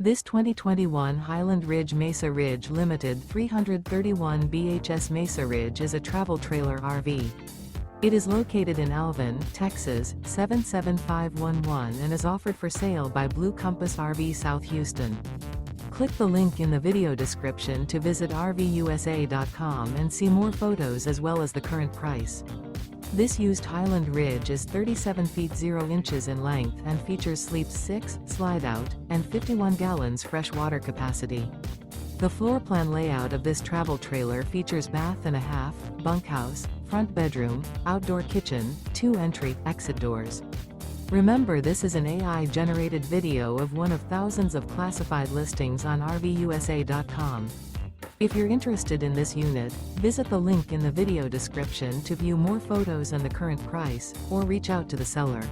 This 2021 Highland Ridge Mesa Ridge Limited 331 BHS Mesa Ridge is a travel trailer RV. It is located in Alvin, Texas, 77511 and is offered for sale by Blue Compass RV South Houston. Click the link in the video description to visit RVUSA.com and see more photos as well as the current price. This used Highland Ridge is 37 feet 0 inches in length and features sleeps 6, slide-out, and 51 gallons fresh water capacity. The floor plan layout of this travel trailer features bath and a half, bunkhouse, front bedroom, outdoor kitchen, 2 entry/exit doors. Remember, this is an AI-generated video of one of thousands of classified listings on RVUSA.com. If you're interested in this unit, visit the link in the video description to view more photos and the current price, or reach out to the seller.